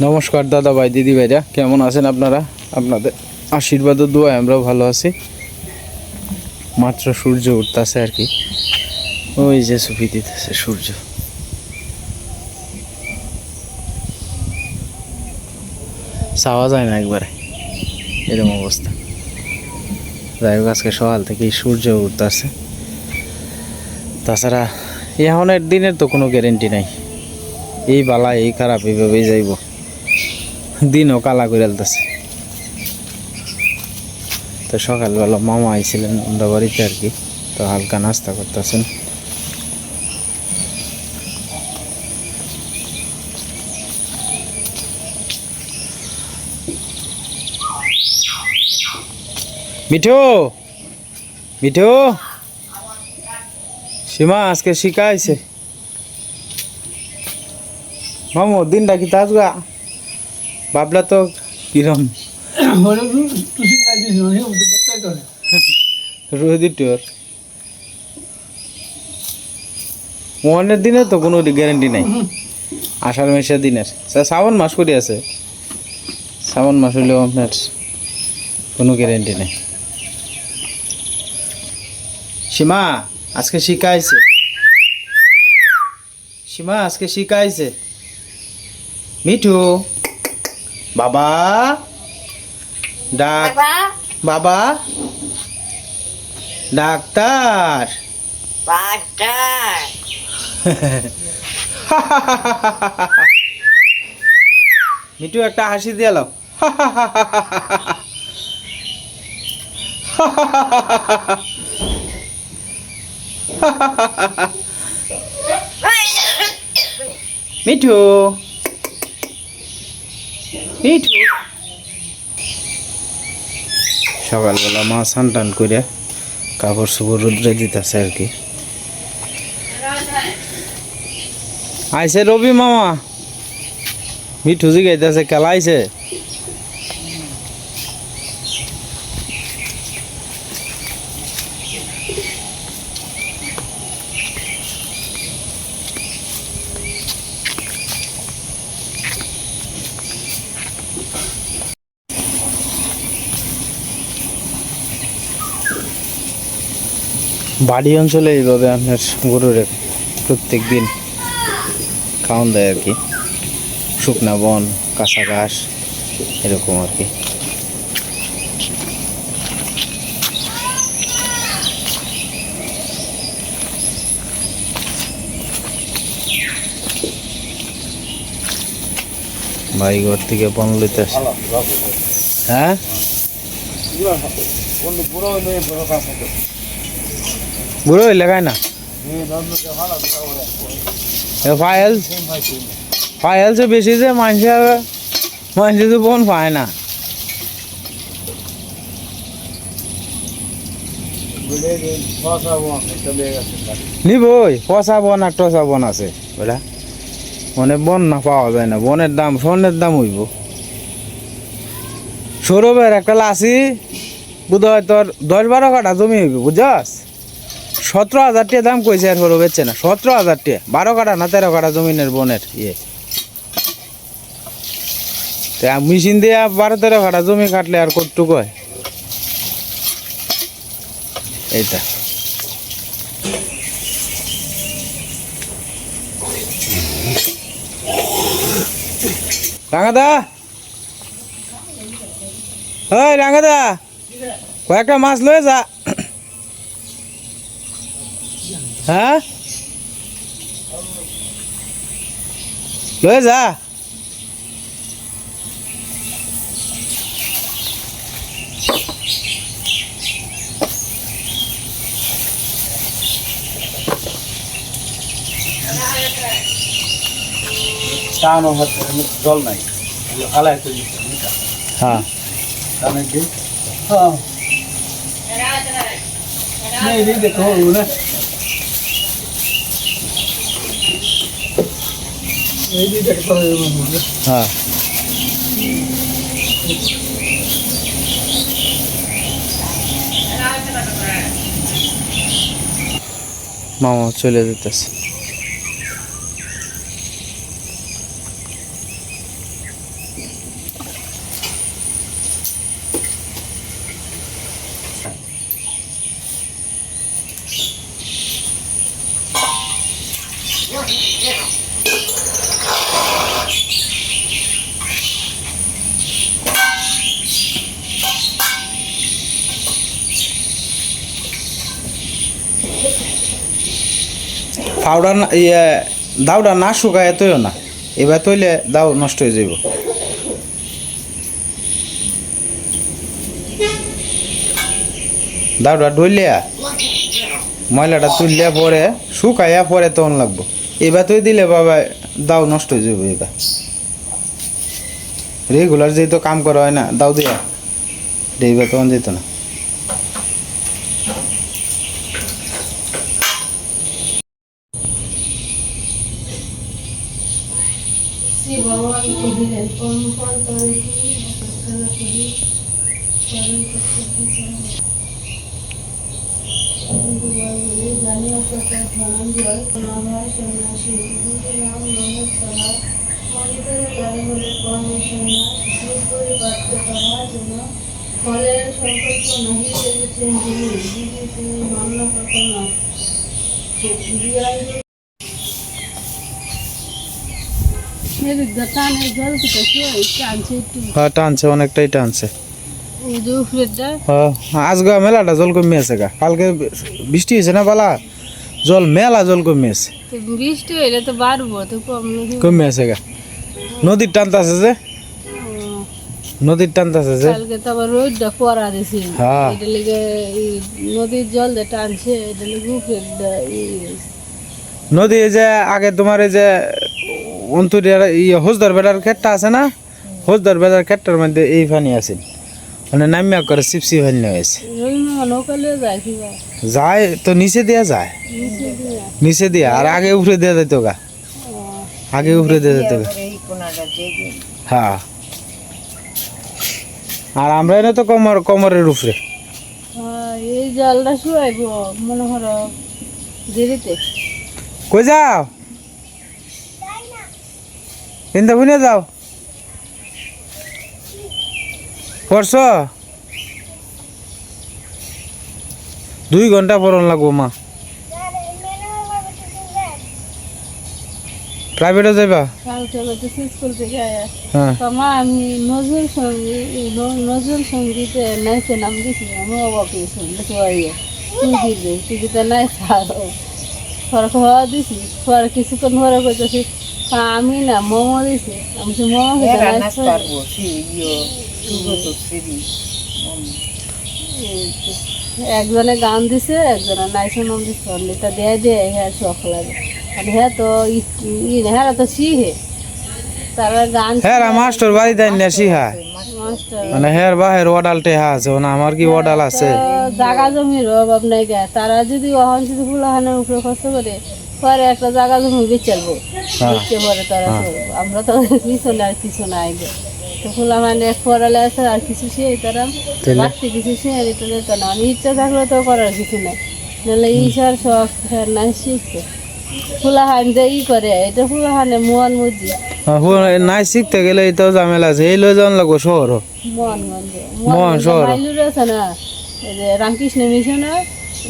নমস্কার দাদা ভাই দিদি ভাইরা, কেমন আছেন আপনারা? আপনাদের আশীর্বাদ ও দোয়ায় আমরাও ভালো আছি। মাত্র সূর্য উঠতেছে আর কি, ওই যে সুফি দিতেছে সূর্য। চাওয়া যায় না একবারে, এরকম অবস্থা। যাই হোক, আজকে সকাল থেকেই সূর্য উঠতেছে। তাছাড়া এখনের দিনের তো কোনো গ্যারেন্টি নাই, এই বালা এই খারাপ এইভাবেই যাইব, দিনও কালা করে ফেলতেছে। তো সকালবেলা মামা আইছিলেন আমরা বাড়িতে আর কি, তো হালকা নাস্তা করতেছেন। মিঠু মিঠু, সীমা আজকে শিখাইছে মামু, দিনটা কি তাজগা বাবলা তো কিরম রোদি টোর মোহনের দিনে তো কোনো গ্যারেন্টি নাই। আষাঢ় মাসের দিনের শ্রাবণ মাস করে আছে, শ্রাবণ মাস হইলেও আপনার কোনো গ্যারেন্টি নেই। সীমা আজকে শিখাইছে, সীমা আজকে শিখাইছে। মিঠু বাবা ডাক, বাবা ডাক্তার। মিঠু একটা হাসি দিয়ে এলো। মিঠু মিঠু, সকালবেলা মা স্নান টান করে কাপড় চোপড় রোদ্রে দিতেছে আর কি। আইসে রবি মামা, মিঠু জি গাইতেছে খেলা আইসে। বাড়ি অঞ্চলে এইভাবে আপনার গরুর প্রত্যেক দিন খাওয়ান দেয় আর কি, শুকনা বন কাঁচা ঘাস এরকম আর কি। ভাই ঘর থেকে বন লইতে আসে। হ্যাঁ বুড়ো হইলে খায় না, ফাইলস বেশি যে মানুষের তো বন পায় না। নিবই পচা বন আর টসা বন আছে বুঝলা, মানে বন না পাওয়া যায় না, বনের দাম স্বর্ণের দাম হইব। সৌরভের একটা লাসি বোধ হয় তোর 10-12 কাঠা জমি হইব, বুঝছস? 17,000 টাকা দাম কইছে, আর সৌরভ বেচছে না। 17,000 টাকা, 12 কাঠা না 13 কাঠা জমিনের বনের ইয়ে। মেশিন দিয়ে 12-13 কাঠা জমি কাটলে আর কতটুকু হয় এইটা। রাঙাদা, ওই রাঙাদা, কয়েকটা মাছ লয়ে যা। হ্যাঁ লয়ে যা। জল নাই, হ্যাঁ হ্যাঁ মামা চলে যেতেছে। পাউডার দাউটা না শুকায় তৈও না, এবার তৈলে দাও নষ্ট হয়ে যাব। দাউটা ডইলিয়া ময়লাটা তুললে পরে শুকাইয়া পরে তখন লাগবো, এবার তুই দিলে বাবা দাও নষ্ট হয়ে যাবে। এবার রেগুলার যেহেতু কাম করা হয় না দাও দিয়া এইবার তখন যেত না। ফলের সংকল্প নাহি করেছেন যিনি, যিনি তিনি মান্য কখনো টানের জল খেতেছে টানছে একটু, হ্যাঁ টানছে, অনেকটাই টানছে। ওই যে উপরেরটা হ্যাঁ আজকে মেলাটা জল কমে আছে গা, কালকে বৃষ্টি হয়েছে না বালা, জল মেলা জল কমে আছে। তো বৃষ্টি হইলে তো বাড়বো, তো কমে আছে গা, নদীর টানতে আছে যে, নদীর টানতে আছে যে। কালকে তো আবার রোদটা পড়া দিছে, হ্যাঁ। এটা লেগে নদীর জল যে টানছে, এটা লেগে উপরেরটা নদী এই যে আগে তোমার এই যে অন্তরিয়ার হোসদার বেড়ার ক্ষেতটা আছে না, হোসদার বেড়ার ক্ষেতটার মধ্যে এই পানি আছে, মানে নামিয়া করে চিপসি পানি হয়েছে। নৌকালে যায় কি যায় তো নিচে দেওয়া যায়, নিচে দিয়া আর আগে উপরে দেওয়া যেত গা, আগে উপরে দেওয়া যেত গা। হ্যাঁ আর আমরা এনে তো কোমরের উপরে। এই জলটা শুয়াইব মনে করো দেরিতে। কই যাও, চিন্তা বুঝে যাও, পড়ছ 2 ঘন্টা পড়ন লাগবো মা। প্রাইভেটে যাইবা? কালকে হয়তো স্কুল থেকে আয়া হ্যাঁ মা আমি নজরুল সঙ্গীতে নাইছে নাম দিছি, আমি অবাক হয়েছি তুই দিবে টিভিতে নাই খরা খাওয়া দিছি, খরা কিছুক্ষণ খরা করতেছি, আমি না মোমো দিছি, আমি মোমো খেতে একজনে গান দিছে, একজনে নাইছে নাম দিচ্ছে, এটা দেয় দেয় হ্যাঁ শখ লাগে। আর হ্যাঁ তো হ্যাঁ তো শিহে তারা গান হ্যাঁ মাস্টার বাড়ি দেন না শিহা, মাস্টার মানে হের বাহের ওডাল টেহা আছে না, আমার কি ওডাল আছে? জাগা জমির অভাব নাই গা, তারা যদি ওখান যদি ফুলাহানের উপরে খরচ করে পরে একটা জাগা জমি বেচালবো, বেচতে পরে তারা চলবো। আমরা তো পিছনে আর কিছু নাই গে, তো ফুলাহানে পড়ালে আছে আর কিছু সে তারা বাড়তি কিছু সে এটা যেত না, আমি ইচ্ছা থাকলে তো করার কিছু নাই, নাহলে ঈশার শখ নাই শিখছে ফুলাহান যে করে এটা ফুলাহানে মন মুজি নাই শিখতে গেলে তো ঝামেলা আছে, এই লই যাওয়ান লাগবো শহর মন মন শহর। মাইলুর আছে না এই যে রামকৃষ্ণ মিশনের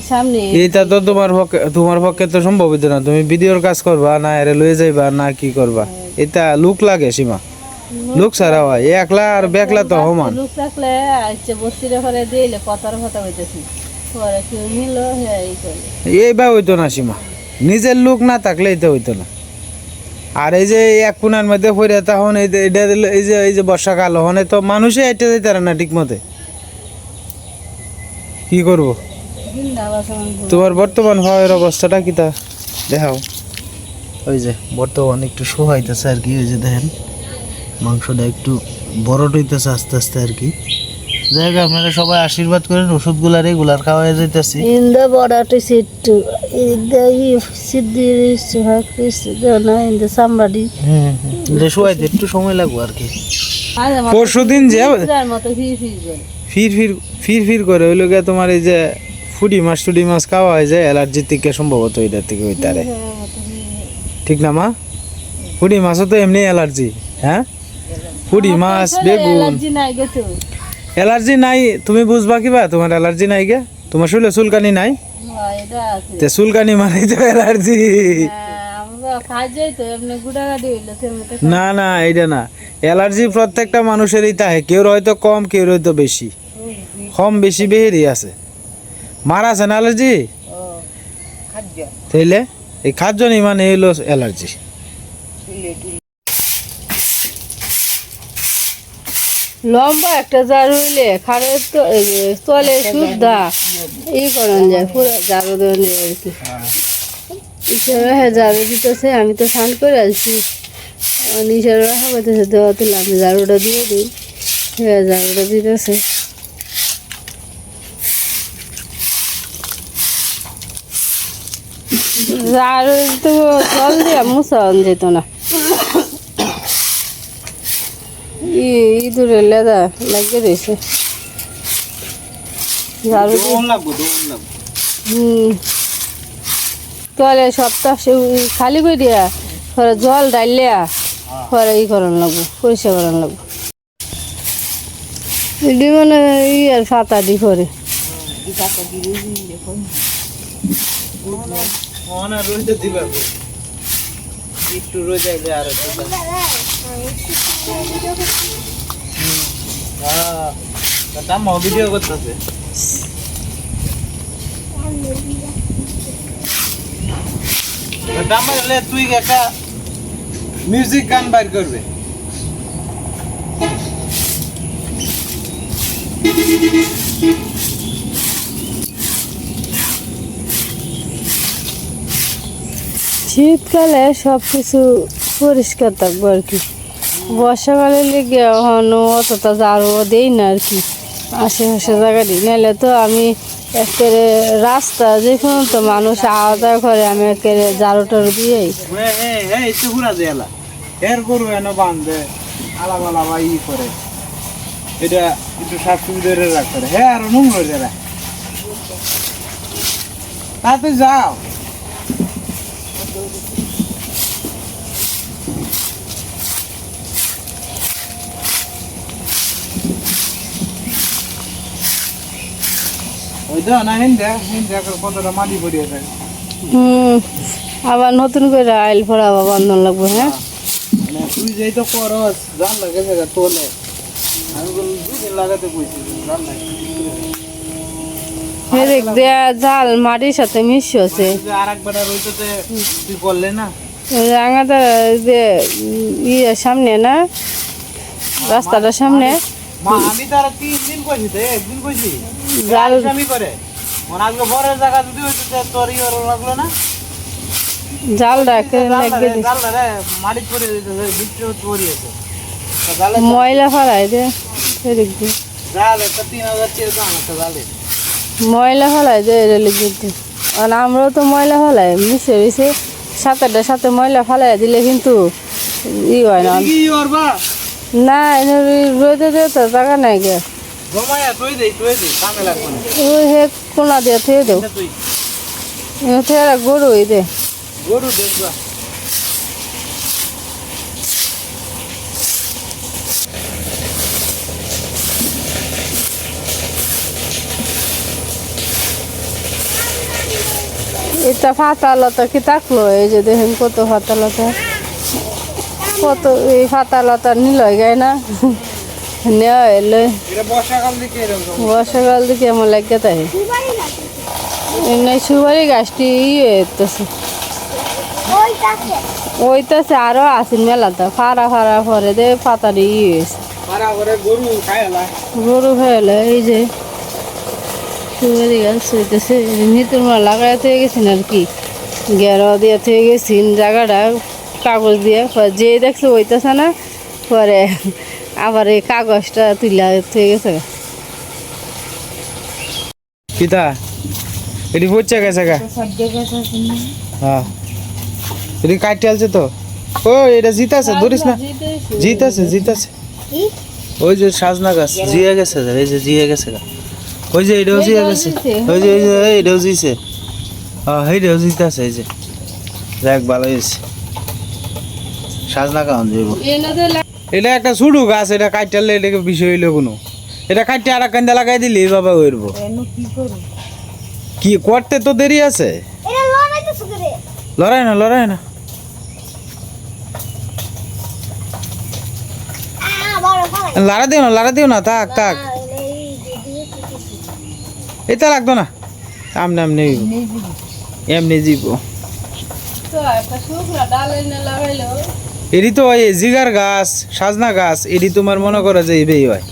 সামনে, এইটা তো তোমার পক্ষে তো সম্ভব হইতো না, তুমি ভিডিওর কাজ করবা না এরে লয়ে যাইবা না কি করবা, এটা লুক লাগে সীমা, লোক ছাড়া হয় একলা আর বেকলা তো সমান। লোক থাকলে আচ্ছা বস্তিরে করে দিলে কথার কথা হইতেছি, পরে কেউ নিল হ্যাঁ এই করে এইবার হইতো না সীমা, নিজের লোক না থাকলে এটা হইতো না। আর এই যে এক কোনার মধ্যে পড়ে তখন এই যে বর্ষাকাল হনে তো মানুষে এটা যেতে না ঠিক মতে, কি করবো? তোমার বর্তমান ভাবের অবস্থাটা কি তা দেখাও। ওই যে বর্তমান একটু শোহাইতেছে আর কি, ওই যে দেখেন মাংসটা একটু বড় হইতেছে আস্তে আস্তে আর কি। যাই হোক আপনারা সবাই আশীর্বাদ করেন, ওষুধগুলা রেগুলার খাওয়া যাইতেছি। In the border to sit to sit there in the somebody. শোয়াইতে একটু সময় লাগবে আর কি। পরশুদিন যে ফির করে ওই লোকে তোমার এই যে টুডি মাছ খাওয়া হয় যে অ্যালার্জি থেকে সম্ভবত ওইটার থেকে হইতারে, ঠিক না মা? ফুডি মাছও তো এমনি অ্যালার্জি, হ্যাঁ পুরি মাছ বেগুন অ্যালার্জি নাই গে তো অ্যালার্জি নাই তুমি বুঝবা কিবা তোমার অ্যালার্জি নাই গে তোমার শরীরে চুলকানি নাই এটা আছে তে চুলকানি মানে তো অ্যালার্জি আমরা খাই যাই তো এমনি গুড়াগাড়ি হইলো না না এইটা না অ্যালার্জি প্রত্যেকটা মানুষেরই থাকে কেউ হয়তো কম কেউ হয়তো বেশি কম বেশি বেহেরি আছে মার আছে না অ্যালার্জি তাইলে এই খাদ্য নেই মানে এলো অ্যালার্জি লম্বা একটা জার হইলে খারের তো তলে শুদ্ধা ই করান যায় পুরো জারু দেওয়া নিয়ে আর কি ঈশ্বর হ্যাঁ জারু দিতেছে আমি তো স্নান করে আসছি ঈশ্বর রাখা করতেছে দেওয়া তুলে আমি জারুটা দিয়ে দিই হ্যাঁ জারুটা দিতেছে জারু তো জল দিয়া মুছান যেত না ইঁদুরের লেদা লাগিয়ে দিয়েছে ঝাড়ু তাহলে সপ্তাহ খালি করে দিয়া পরে জল ডাইলিয়া পরে ই করান লাগবো পরিষ্কার করান লাগবো এটি মানে ই আর ফাতা দি করে একটু রয়ে যাবে আর ভিডিও করতেছে তুই একটা মিউজিক গান বাইর করবে শীতকালে সব কিছু পরিষ্কার থাকবো আর কি বর্ষাকালে লেগে এখনো অতটা ঝাড়ু দেই না আর কি আশেপাশে জায়গা দিই নাহলে তো আমি একেবারে রাস্তা যে কোনো তো মানুষ আলাদা করে আমি একেবারে ঝাড়ু টাড়ু দিয়েই একটু ঘুরা দেলা এর গরু এনে বাঁধে আলাদা আলাদা ই করে এটা একটু সাফ সুন্দর রাখতে হ্যাঁ আর নোংরা যারা তাতে যাও ওই দাও না হিন্দা হিন্দা কতটা মাটি পড়িয়ে থাকে আবার নতুন করে আইল ফোড়া আবার বান্ধন লাগবে হ্যাঁ তুই যেই তো করস জান লাগে জায়গা তোলে আমি বল 2 দিন লাগাতে কইছি জান না হেরেক দেয়া জাল মাটির সাথে মিশছে আরেকবার রইতে তুই করলে না রাঙাটা যে ইয়ের সামনে না রাস্তাটার সামনে মা আমি তো আর 3 দিন কইছি তো একদিন কইছি জাল আমি করে মন আজকে বড় জায়গা যদি হইতো তোর ইওর লাগলো না জাল রাখে লাগিয়ে দিস জাল রে মাটি পড়ে দিতেছে ভিতরে পড়ে আছে ময়লা ফেলাই দে হেরেক দে জাল একটা 3000 টাকা দাম একটা জালে ময়লা ফেলাই দে রেলে দিতে আর আমরাও তো ময়লা ফেলাই মিশে মিশে সাঁতারটার সাথে ময়লা ফেলাই দিলে কিন্তু ই হয় না কি করবা না রোদে দিয়ে তো জায়গা নাই গে জমায়া তুই দে কামে লাগবে না ওই হে কোনা দিয়ে থুয়ে দেও তুই থেরা গরু ওই দে গরু দেখবা এটা ফাতা লতা কি থাকলো এই যে দেখেন কত ফাতা লতা কত এই ফাতা লতা নিল গায় না নেওয়া এলো বর্ষাকাল দিকে আমার লাগে তাই সুপারি গাছটি ইয়েছে ওইটাছে আরো আছে মেলাতে ফাড়া ফাড়া পরে দে পাতারি ইয়েছে গরু খাইলে এই যে সুপারি গাছ হইতেছে নিতুর মা লাগাই থেকে গেছেন আর কি গেরা দিয়ে থেকে গেছেন জায়গাটা কাগজ দিয়ে যে দেখছে ওইটাছে না পরে আবার এই কাগজটা তুলে থেকে গেছে কিতা এটি পড়ছে গেছে গা হ্যাঁ এটি কাটতে আছে তো ও এটা জিতাছে ধরিস না জিতাছে ওই যে সাজনা গাছ জিয়ে গেছে এই যে জিয়ে গেছে গা ওই যে এটাও জিয়ে গেছে ওই যে এটাও জিছে হ্যাঁ এইটাও জিতাছে এই যে দেখ ভালো হয়েছে সাজনা কাউন যাইব এটা একটা ছোট গাছ, এটা কাটলে এটাকে বিষয় হইলো কোনো, এটা কাটতে আর কান্দা লাগাই দিলি বাবা হইব। কি করতে তো দেরি আছে, লড়াই না লড়াই না। লাড়া দিও না থাক থাক, এটা লাগতো না, আমনে আমনে এমনি জীব। এটি তো ওই জিগার গাছ, সাজনা গাছ, এটি তোমার মনে করে যে এইবেই হয়।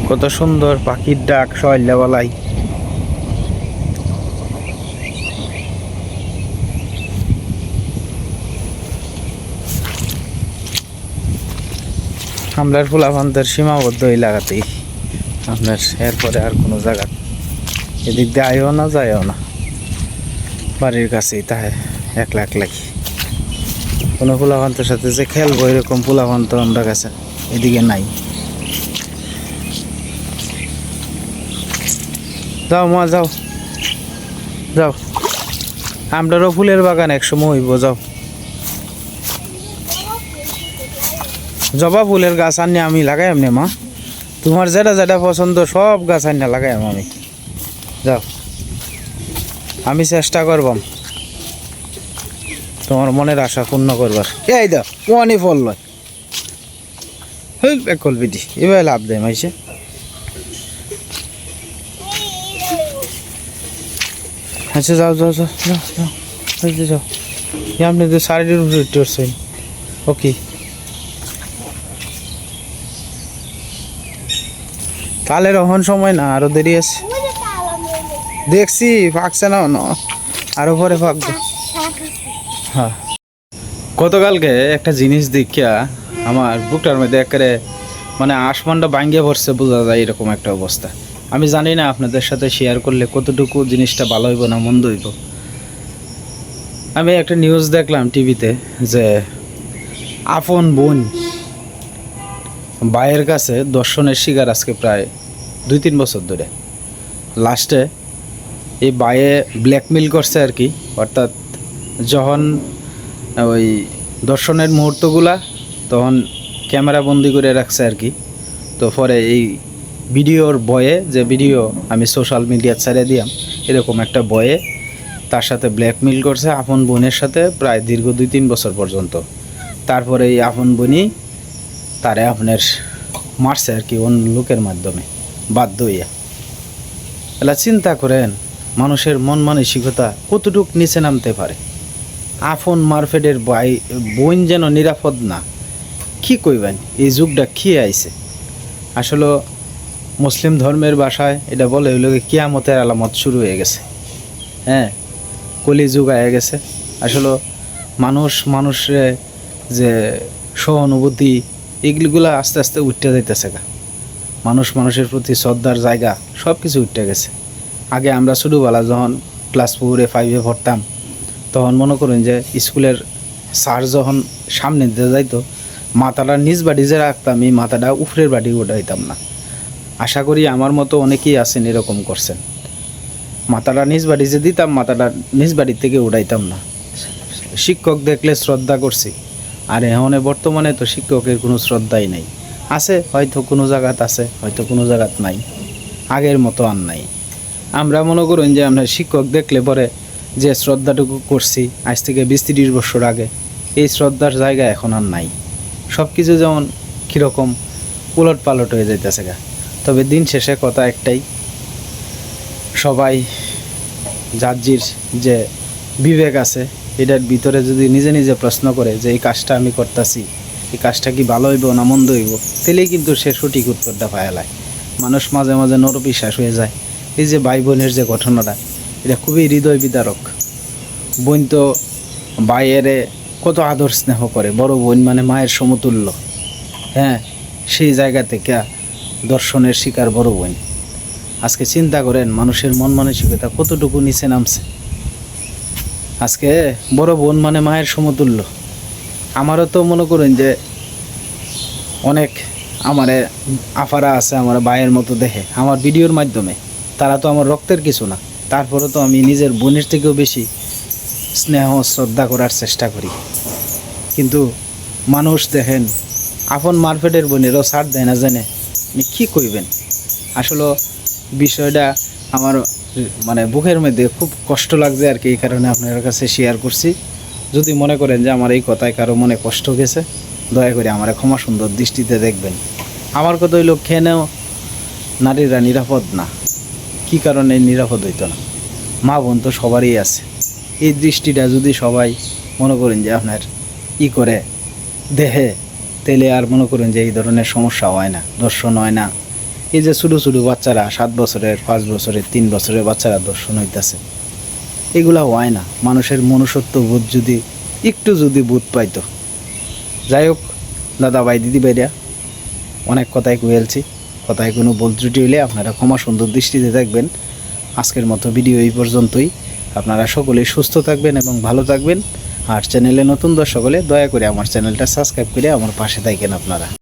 কত সুন্দর পাখির ডাক সকালবেলায়। আমরা ফুলাফান্তের সীমাবদ্ধ এলাকাতেই, আপনার এরপরে আর কোনো জায়গা এদিক দিয়ে আইও না যাইও না, বাড়ির কাছেই তাহে একলা একলাই। কোনো ফুলাফান্তের সাথে যে খেলবো এরকম ফুলাফান্ত আমরা কাছে এদিকে নাই। যাও মা যাও যাও, আমরারও ফুলের বাগান একসময় হইব, যাও। জবা ফুলের গাছ আনি আমি লাগাই এমনি মা, তোমার যেটা যেটা পছন্দ সব গাছ আনি লাগাই আমি, যাও। আমি চেষ্টা করবাম তোমার মনের আশা পূর্ণ করবার। এই দাও ওয়ানি ফল লয়, কল বিটি এবার লাভ দেয় মাইছে। আচ্ছা যাও যাও যাও যাও যাও, এই যে যাও, আপনি তো শাড়ির উপরে উঠছেন। ওকে তাহলে রহন সময় না, আরো দেরি আছে, দেখছি পাকছে না আরো পরে পাকবে। হ্যাঁ গতকালকে একটা জিনিস দেখিয়া আমার বুকটার মধ্যে একেবারে মানে আসমানটা ভাঙ্গিয়ে পড়ছে, বোঝা যায় এরকম একটা অবস্থা। আমি জানি না আপনাদের সাথে শেয়ার করলে কতটুকু জিনিসটা ভালো হইব না মন্দ হইব। আমি একটা নিউজ দেখলাম টিভিতে যে আপন বোন ভাইয়ের কাছে দর্শনের শিকার আজকে প্রায় 2-3 বছর ধরে। লাস্টে এই ভাইয়ে ব্ল্যাকমেল করছে আর কি, অর্থাৎ যখন ওই দর্শনের মুহূর্তগুলা তখন ক্যামেরা বন্দি করে রাখছে আর কি। তো পরে এই ভিডিওর বয়ে, যে ভিডিও আমি সোশ্যাল মিডিয়া ছেড়ে দিলাম, এরকম একটা বয়ে তার সাথে ব্ল্যাকমেল করছে আপন বোনের সাথে প্রায় দীর্ঘ 2-3 বছর পর্যন্ত। তারপরে এই আপন বোনই তারে আপনার মারছে আর কি অন্য লোকের মাধ্যমে বাধ্য হইয়া। এলা চিন্তা করেন মানুষের মন মানসিকতা কতটুক নিচে নামতে পারে। আপন মারফেটের বোন যেন নিরাপদ না, কি কইবেন এই যুগটা কি আইছে। আসলে মুসলিম ধর্মের ভাষায় এটা বলে হইল কিয়ামতের আলামত শুরু হয়ে গেছে। হ্যাঁ কলি যুগ আয়ে গেছে। আসলে মানুষের যে সহানুভূতি এগুলিগুলো আস্তে আস্তে উঠতে যাইতেছে গা। মানুষের প্রতি শ্রদ্ধার জায়গা সব কিছু উঠতে গেছে। আগে আমরা ছোটোবেলা যখন ক্লাস 4-5 পড়তাম তখন মনে করুন যে স্কুলের স্যার যখন সামনে দিয়ে যাইতো মাথাটা নিজ বাড়ি যে রাখতাম, এই মাথাটা উপরের বাড়ি উঠাইতাম না। আশা করি আমার মতো অনেকেই আছেন এরকম করছেন। মাথাটা নিজ বাড়ি যে দিতাম মাথাটা নিজ বাড়ি থেকে উঠাইতাম না। শিক্ষক দেখলে শ্রদ্ধা করছি, আর এখন বর্তমানে তো শিক্ষকের কোনো শ্রদ্ধাই নাই। আছে হয়তো কোনো জায়গাত আছে, হয়তো কোনো জায়গাত নাই, আগের মতো আর নাই। আমরা মনে করুন যে আমরা শিক্ষক দেখলে পরে যে শ্রদ্ধাটুকু করছি আজ থেকে 20-30 বছর আগে, এই শ্রদ্ধার জায়গা এখন আর নাই। সব কিছু যেমন কীরকম উলট পালট হয়ে যাইতেছে গা। তবে দিন শেষে কথা একটাই, সবাই যার যে বিবেক আছে এটার ভিতরে যদি নিজে নিজে প্রশ্ন করে যে এই কাজটা আমি করতেছি এই কাজটা কি ভালো হইব না মন্দ হইব, তাহলেই কিন্তু সে সঠিক উত্তরটা পায়ালায়। মানুষ মাঝে মাঝে নরপিশ্বাস হয়ে যায়। এই যে ভাই বোনের যে ঘটনাটা, এটা খুবই হৃদয় বিদারক। বোন তো ভাইয়েরে কত আদর স্নেহ করে, বড় বোন মানে মায়ের সমতুল্য। হ্যাঁ, সেই জায়গা থেকে দর্শনের শিকার বড় বোন। আজকে চিন্তা করেন মানুষের মন মানসিকতা কতটুকু নিচে নামছে। আজকে বড় বোন মানে মায়ের সমতুল্য। আমারও তো মনে করেন যে অনেক আমারে আফারা আছে আমার ভাইয়ের মতো দেখে আমার ভিডিওর মাধ্যমে, তারা তো আমার রক্তের কিছু না, তারপরে তো আমি নিজের বোনের থেকেও বেশি স্নেহ শ্রদ্ধা করার চেষ্টা করি। কিন্তু মানুষ দেখেন আপন মারফেটের বোনেরও ছাড় দেয় না, জানে আপনি কী কইবেন। আসলে বিষয়টা আমার মানে বুকের মধ্যে খুব কষ্ট লাগছে আর কি, এই কারণে আপনার কাছে শেয়ার করছি। যদি মনে করেন যে আমার এই কথায় কারো মনে কষ্ট গেছে, দয়া করে আমার ক্ষমা সুন্দর দৃষ্টিতে দেখবেন। আমার কথা হইল কেন নারীরা নিরাপদ না, কি কারণে নিরাপদ হইতো না? মা বোন তো সবারই আছে। এই দৃষ্টিটা যদি সবাই মনে করেন যে আপনার ই করে দেহে, তেলে আর মনে করেন যে এই ধরনের সমস্যা হয় না, দর্শন হয় না। এই যে ছোটো ছোটো বাচ্চারা 7 বছরের 5 বছরের 3 বছরের বাচ্চারা দর্শন হইতেছে, এগুলা হয় না। মানুষের মনুষ্যত্ব বোধ যদি একটু যদি বোধ পাইতো। যাই হোক দাদা ভাই দিদি ভাইরা, অনেক কথাই কইলছি, কথায় কোনো ভুল ত্রুটি হইলে আপনারা ক্ষমা সুন্দর দৃষ্টিতে দেখবেন। আজকের মতো ভিডিও এই পর্যন্তই। আপনারা সকলেই সুস্থ থাকবেন এবং ভালো থাকবেন। আর চ্যানেলে নতুন দর্শক হলে দয়া করে আমার চ্যানেলটা সাবস্ক্রাইব করে আমার পাশে থাকেন আপনারা।